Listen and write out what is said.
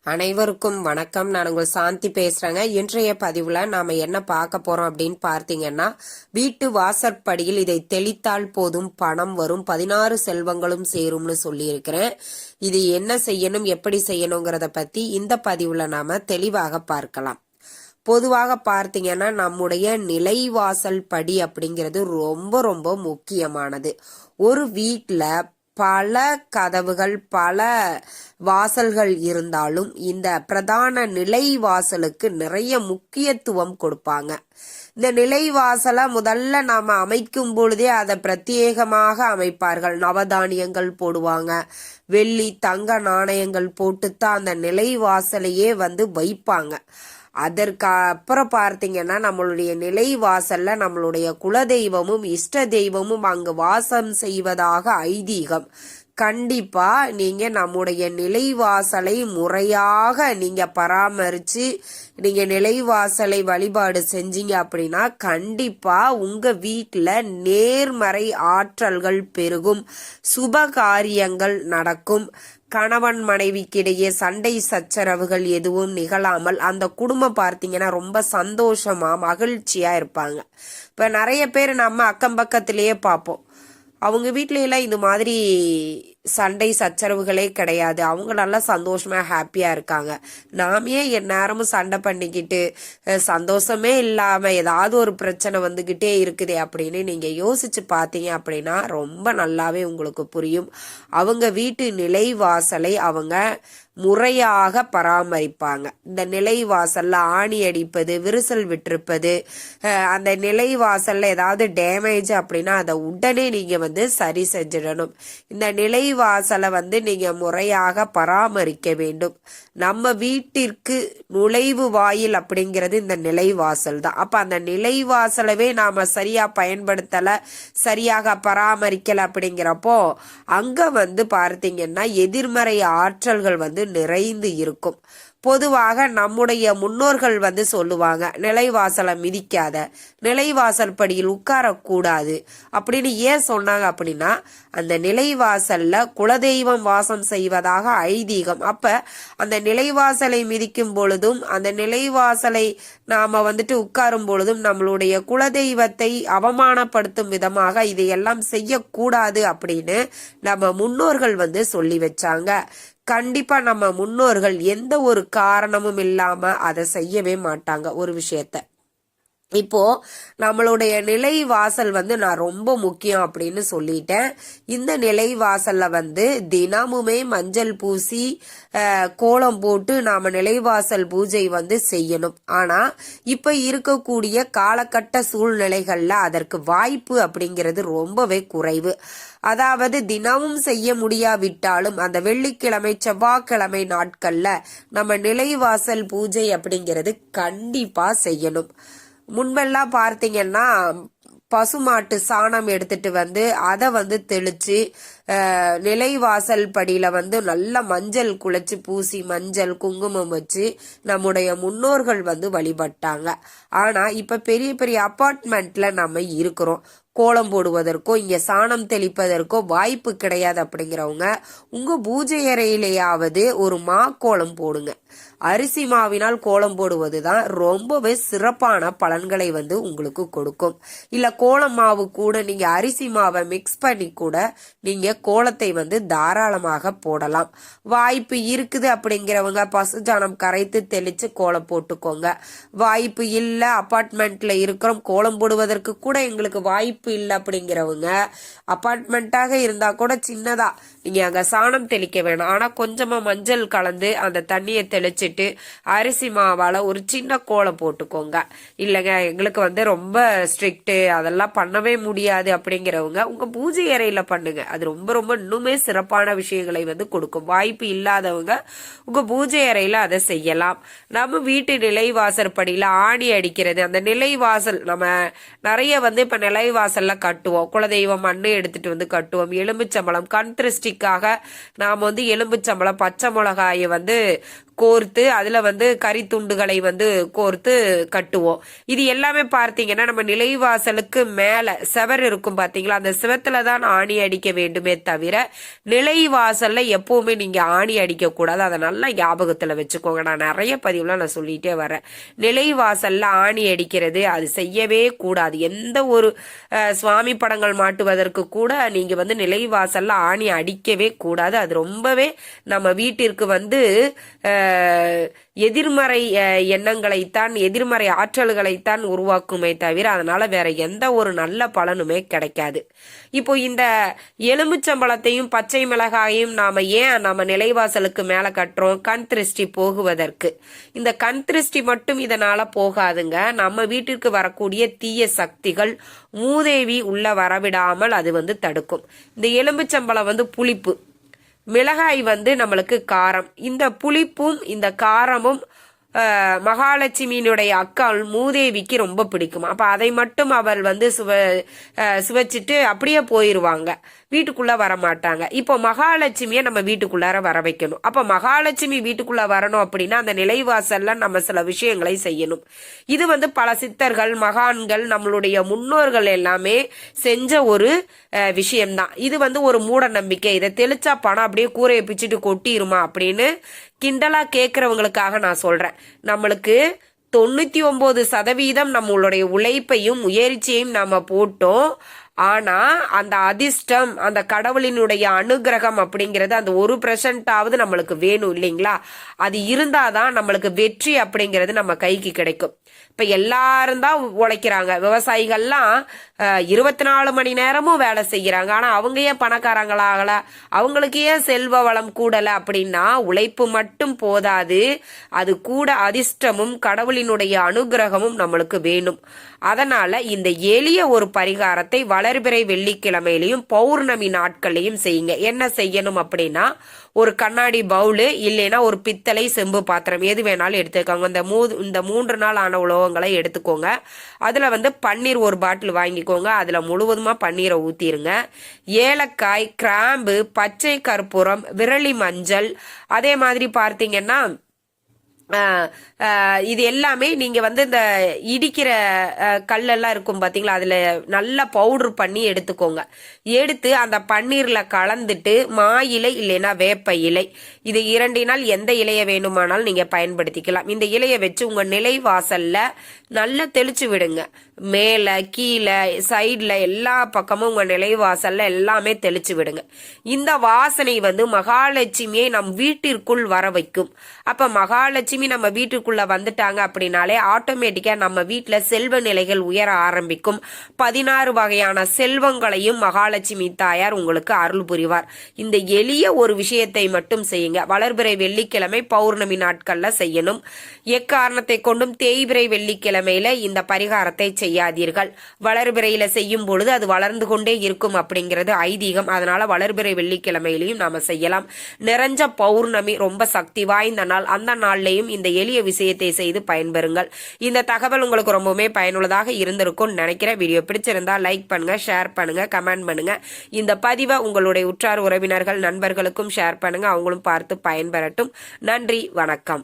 அனைவருக்கும் வணக்கம். நான் உங்கள் சாந்தி பேசுறேங்க. இன்றைய பதிவுல நாம என்ன பார்க்க போறோம் அப்படின்னு பார்த்தீங்கன்னா, வீட்டு வாசற்படியில் இதை தெளித்தால் போதும் பணம் வரும், 16 செல்வங்களும் சேரும்னு சொல்லியிருக்கிறேன். இது என்ன செய்யணும், எப்படி செய்யணுங்கிறத பத்தி இந்த பதிவுல நாம தெளிவாக பார்க்கலாம். பொதுவாக பார்த்தீங்கன்னா, நம்முடைய நிலைவாசல் படி அப்படிங்கிறது ரொம்ப ரொம்ப முக்கியமானது. ஒரு வீட்டில் பல கதவுகள், பல வாசல்கள் இருந்தாலும் இந்த பிரதான நிலைவாசலுக்கு நிறைய முக்கியத்துவம் கொடுப்பாங்க. இந்த நிலைவாசலை முதல்ல நாம அமைக்கும் பொழுதே அதை பிரத்யேகமாக அமைப்பார்கள். நவதானியங்கள் போடுவாங்க, வெள்ளி தங்க நாணயங்கள் போட்டுத்தான் அந்த நிலைவாசலையே வைப்பாங்க. அதற்கு அப்புறம் பார்த்தீங்கன்னா, நம்மளுடைய நிலைவாசல்ல நம்மளுடைய குலதெய்வமும் இஷ்ட தெய்வமும் அங்கு வாசம் செய்வதாக ஐதீகம். கண்டிப்பா நீங்க நம்முடைய நிலைவாசலை முறையாக நீங்க பராமரிச்சு நீங்க நிலைவாசலை வழிபாடு செஞ்சீங்க அப்படின்னா கண்டிப்பா உங்க வீட்டுல நேர்மறை ஆற்றல்கள் பெருகும், சுப காரியங்கள் நடக்கும். கணவன் மனைவிக்கிடையே சண்டை சச்சரவுகள் எதுவும் நிகழாமல் அந்த குடும்பம் பார்த்தீங்கன்னா ரொம்ப சந்தோஷமா மகிழ்ச்சியா இருப்பாங்க. இப்ப நிறைய பேர் நம்ம அக்கம் பக்கத்திலேயே பார்ப்போம், அவங்க வீட்ல எல்லாம் இந்த மாதிரி சண்டை சச்சரவுகளே கிடையாது, அவங்க நல்லா சந்தோஷமா ஹாப்பியா இருக்காங்க. நாமே எந்நேரமும் சண்டை பண்ணிக்கிட்டு சந்தோஷமே இல்லாம ஏதாவது ஒரு பிரச்சனை வந்துகிட்டே இருக்குதே அப்படின்னு நீங்க யோசிச்சு பார்த்தீங்க அப்படின்னா ரொம்ப நல்லாவே உங்களுக்கு புரியும். அவங்க வீட்டு நிலைவாசலை அவங்க முறையாக பராமரிப்பாங்க. இந்த நிலைவாசல்ல ஆணி அடிப்பது, விரிசல் விட்டிருப்பது, அந்த நிலைவாசல்ல ஏதாவது டேமேஜ் அப்படின்னா அதை உடனே நீங்க சரி செஞ்சிடணும். இந்த நிலைவாசலை நீங்க முறையாக பராமரிக்க வேண்டும். நம்ம வீட்டிற்கு நுழைவு வாயில் அப்படிங்கிறது இந்த நிலைவாசல் தான். அப்ப அந்த நிலைவாசலவே நாம சரியா பயன்படுத்தல, சரியாக பராமரிக்கல அப்படிங்கிறப்போ அங்க பார்த்தீங்கன்னா எதிர்மறை ஆற்றல்கள் நிறைந்து இருக்கும். பொதுவாக நம்முடைய முன்னோர்கள் சொல்லுவாங்க, நிலைவாசலை மிதிக்காத, நிலைவாசல் படியில் உட்காரக்கூடாது அப்படின்னு. ஏன் சொன்னாங்க அப்படின்னா, அந்த நிலைவாசல்ல குலதெய்வம் வாசம் செய்வதாக ஐதீகம். அப்ப அந்த நிலைவாசலை மிதிக்கும் பொழுதும் அந்த நிலைவாசலை நாம உட்காரும் பொழுதும் நம்மளுடைய குலதெய்வத்தை அவமானப்படுத்தும் விதமாக இதையெல்லாம் செய்யக்கூடாது அப்படின்னு நம்ம முன்னோர்கள் சொல்லி வச்சாங்க. கண்டிப்பா நம்ம முன்னோர்கள் எந்த ஒரு காரணமும் இல்லாம அதை செய்யவே மாட்டாங்க ஒரு விஷயத்த. இப்போ நம்மளுடைய நிலைவாசல் நான் ரொம்ப முக்கியம் அப்படின்னு சொல்லிட்டேன். இந்த நிலைவாசல்ல தினமுமே மஞ்சள் பூசி கோலம் போட்டு நாம நிலைவாசல் பூஜை செய்யணும். ஆனா இப்ப இருக்கக்கூடிய காலகட்ட சூழ்நிலைகள்ல அதற்கு வாய்ப்பு அப்படிங்கிறது ரொம்பவே குறைவு. அதாவது தினமும் செய்ய முடியாவிட்டாலும் அந்த வெள்ளிக்கிழமை செவ்வாய்க்கிழமை நாட்கள்ல நம்ம நிலைவாசல் பூஜை அப்படிங்கிறது கண்டிப்பா செய்யணும். முன்பெல்லாம் பார்த்தீங்கன்னா பசுமாட்டு சாணம் எடுத்துட்டு அதை தெளிச்சு நிலைவாசல் படியில நல்ல மஞ்சள் குழைச்சு பூசி மஞ்சள் குங்குமம் வச்சு நம்முடைய முன்னோர்கள் வழிபட்டாங்க. ஆனா இப்ப பெரிய பெரிய அபார்ட்மெண்ட்ல நம்ம இருக்கிறோம், கோலம் போடுவதற்கோ இங்க சாணம் தெளிப்பதற்கோ வாய்ப்பு கிடையாது. அப்படிங்கிறவங்க உங்க பூஜை அறையிலேயாவது ஒரு கோலம் போடுங்க. அரிசி மாவினால் கோலம் போடுவதுதான் ரொம்பவே சிறப்பான பலன்களை உங்களுக்கு கொடுக்கும். இல்ல கோலம் மாவு கூட நீங்க அரிசி மாவை மிக்ஸ் பண்ணி கூட நீங்க கோலத்தை தாராளமாக போடலாம். வாய்ப்பு இருக்குது அப்படிங்கிறவங்க பசுஜானம் கரைத்து தெளிச்சு கோலம் போட்டுக்கோங்க. வாய்ப்பு இல்ல, அபார்ட்மெண்ட்ல இருக்கிறோம், கோலம் போடுவதற்கு கூட எங்களுக்கு வாய்ப்பு இல்லை அப்படிங்கிறவங்க அபார்ட்மெண்ட்டாக இருந்தா கூட சின்னதா நீங்க அங்க சாணம் தெளிக்க வேணாம், ஆனா கொஞ்சமா மஞ்சள் கலந்து அந்த தண்ணியை தெளிச்சிட்டு அரிசி மாவால ஒரு சின்ன கோலம் போட்டுக்கோங்க. இல்லைங்க எங்களுக்கு ரொம்ப ஸ்ட்ரிக்ட், அதெல்லாம் பண்ணவே முடியாது அப்படிங்கிறவங்க உங்க பூஜை அறையில பண்ணுங்க. அது ரொம்ப ரொம்ப இன்னுமே சிறப்பான விஷயங்களை கொடுக்கும். வாய்ப்பு இல்லாதவங்க உங்க பூஜை அறையில அதை செய்யலாம். நம்ம வீட்டு நிலைவாசற்படியில ஆணி அடிக்கிறது, அந்த நிலைவாசல் நம்ம நிறைய இப்ப நிலைவாசல்ல கட்டுவோம், குலதெய்வம் மண்ணு எடுத்துட்டு கட்டுவோம். எலும்புச்சம்பளம் கண் திருஷ்டிக்காக நாம எலும்புச்சம்பளம் பச்சை மிளகாயை கோர்த்து அதுல வந்து கரித்துண்டுகளை வந்து கோர்த்து கட்டுவோம். இது எல்லாமே பார்த்தீங்கன்னா நம்ம நிலைவாசலுக்கு மேல செவர் இருக்கும் பாத்தீங்களா, அந்த செவத்துல தான் ஆணி அடிக்க வேண்டுமே தவிர நிலைவாசல்ல எப்பவுமே நீங்க ஆணி அடிக்க கூடாது. அதை நல்லா ஞாபகத்துல வச்சுக்கோங்க. நான் நிறைய பதிவுல நான் சொல்லிட்டே வரேன். நிலைவாசல்ல ஆணி அடிக்கிறது அது செய்யவே கூடாது. எந்த ஒரு சுவாமி படங்கள் மாட்டுவதற்கு கூட நீங்க வந்து நிலைவாசல்ல ஆணி அடிக்கவே கூடாது. அது ரொம்பவே நம்ம வீட்டிற்கு வந்து எதிர்மறை எண்ணங்களைத்தான் எதிர்மறை ஆற்றல்களைத்தான் உருவாக்குமே தவிர அதனால வேற எந்த ஒரு நல்ல பலனுமே கிடைக்காது. இப்போ இந்த எலுமிச்சம்பழத்தையும் பச்சை மிளகாயும் நாம ஏன் நம்ம நிலைவாசலுக்கு மேல கட்டுறோம்? கண் திருஷ்டி போகுவதற்கு. இந்த கண் திருஷ்டி மட்டும் இதனால போகாதுங்க. நம்ம வீட்டிற்கு வரக்கூடிய தீய சக்திகள் மூதேவி உள்ள வரவிடாமல் அது வந்து தடுக்கும். இந்த எலுமிச்சம்பழம் வந்து புளிப்பு, மிளகாய் வந்து நம்மளுக்கு காரம். இந்த புளிப்பும் இந்த காரமும் மகாலட்சுமியினுடைய அக்காள் மூதேவிக்கு ரொம்ப பிடிக்கும். அப்ப அதை மட்டும் அவள் வந்து சுவைச்சிட்டு அப்படியே போயிருவாங்க, வீட்டுக்குள்ள வர மாட்டாங்க. இப்போ மகாலட்சுமியை நம்ம வீட்டுக்குள்ளார வர வைக்கணும். அப்ப மகாலட்சுமி வீட்டுக்குள்ள வரணும் அப்படின்னா அந்த நிலைவாசல்ல நம்ம சில விஷயங்களை செய்யணும். இது வந்து பல சித்தர்கள் மகான்கள் நம்மளுடைய முன்னோர்கள் எல்லாமே செஞ்ச ஒரு விஷயம்தான். இது வந்து ஒரு மூட நம்பிக்கை. இதை தெளிச்சா பணம் அப்படியே கூரையை பிச்சுட்டு கொட்டிருமா அப்படின்னு கிண்டலா கேட்கறவங்களுக்காக நான் சொல்றேன். நம்மளுக்கு 99% நம்மளுடைய உழைப்பையும் முயற்சியையும் நாம போட்டோம். ஆனா அந்த அதிர்ஷ்டம், அந்த கடவுளினுடைய அனுகிரகம் அப்படிங்கிறது அந்த 1% நம்மளுக்கு வேணும் இல்லைங்களா? அது இருந்தாதான் நம்மளுக்கு வெற்றி அப்படிங்கிறது நம்ம கைக்கு கிடைக்கும். இப்ப எல்லாரும் தான் உழைக்கிறாங்க. விவசாயிகள்லாம் 24 மணி நேரமும் வேலை செய்யறாங்க. ஆனா அவங்க ஏன் பணக்காரங்களாகல? அவங்களுக்கு ஏன் செல்வ வளம் கூடல? அப்படின்னா உழைப்பு மட்டும் போதாது, அது கூட அதிர்ஷ்டமும் கடவுளினுடைய அனுகிரகமும் நம்மளுக்கு வேணும். அதனால இந்த எளிய ஒரு பரிகாரத்தை வளர்பிறை வெள்ளிக்கிழமையிலையும் பௌர்ணமி நாட்கள்லையும் செய்யுங்க. என்ன செய்யணும் அப்படின்னா, ஒரு கண்ணாடி பவுலு இல்லைன்னா ஒரு பித்தளை செம்பு பாத்திரம் எது வேணாலும் எடுத்துக்கோங்க. இந்த 3 நாள் ஆன உலோகங்களை எடுத்துக்கோங்க. அதுல வந்து பன்னீர் ஒரு பாட்டில் வாங்கிக்கோங்க. அதுல முழுவதுமா பன்னீரை ஊத்திருங்க. ஏலக்காய், கிராம்பு, பச்சை கற்பூரம், விரலி மஞ்சள், அதே மாதிரி பார்த்தீங்கன்னா இது எல்லாமே நீங்க வந்து இந்த இடிக்கிற கல்லெல்லாம் இருக்கும் பாத்தீங்களா, அதுல நல்லா பவுடர் பண்ணி எடுத்துக்கோங்க. எடுத்து அந்த பன்னீர்ல கலந்துட்டு மா இலை இல்லைன்னா வேப்ப இலை, இது 2 எந்த இலையை வேணுமானாலும் நீங்க பயன்படுத்திக்கலாம். இந்த இலையை வச்சு உங்க நிலை வாசல்ல நல்லா தெளிச்சு விடுங்க. மேல கீழே சைட்ல எல்லா பக்கமும் உங்க நிலைவாசல்ல எல்லாமே தெளிச்சு விடுங்க. இந்த வாசனை வந்து மகாலட்சுமியை நம் வீட்டிற்குள் வர வைக்கும். அப்ப மகாலட்சுமி நம்ம வீட்டுக்குள்ள வந்துட்டாங்க அப்படின்னாலே ஆட்டோமேட்டிக்கா நம்ம வீட்டுல செல்வ நிலைகள் உயர ஆரம்பிக்கும். 16 வகையான செல்வங்களையும் மகாலட்சுமி தாயார் உங்களுக்கு அருள் புரிவார். இந்த எளிய ஒரு விஷயத்தை மட்டும் செய்யுங்க. வளர்பிறை வெள்ளிக்கிழமை பௌர்ணமி நாட்கள்ல செய்யணும். எக்காரணத்தை கொண்டும் தேய்பிறை வெள்ளிக்கிழமையில இந்த பரிகாரத்தை செய்யாதீர்கள். வளர்பிறையில செய்யும் பொழுது அது வளர்ந்து கொண்டே இருக்கும் அப்படிங்கிறது ஐதீகம். அதனால வளர்பிறை வெள்ளிக்கிழமையிலையும் நாம செய்யலாம். நிறைஞ்ச பௌர்ணமி ரொம்ப சக்தி வாய்ந்த நாள். அந்த நாள்லையும் இந்த எளிய விஷயத்தை செய்து பயன்பெறுங்கள். இந்த தகவல் உங்களுக்கு ரொம்பவுமே பயனுள்ளதாக இருந்திருக்கும் நினைக்கிறேன். வீடியோ பிடிச்சிருந்தா லைக் பண்ணுங்க, ஷேர் பண்ணுங்க, கமெண்ட் பண்ணுங்க. இந்த பதிவை உங்களுடைய உற்றார் உறவினர்கள் நண்பர்களுக்கும் ஷேர் பண்ணுங்க. அவங்களும் பார்த்து பயன்பெறட்டும். நன்றி, வணக்கம்.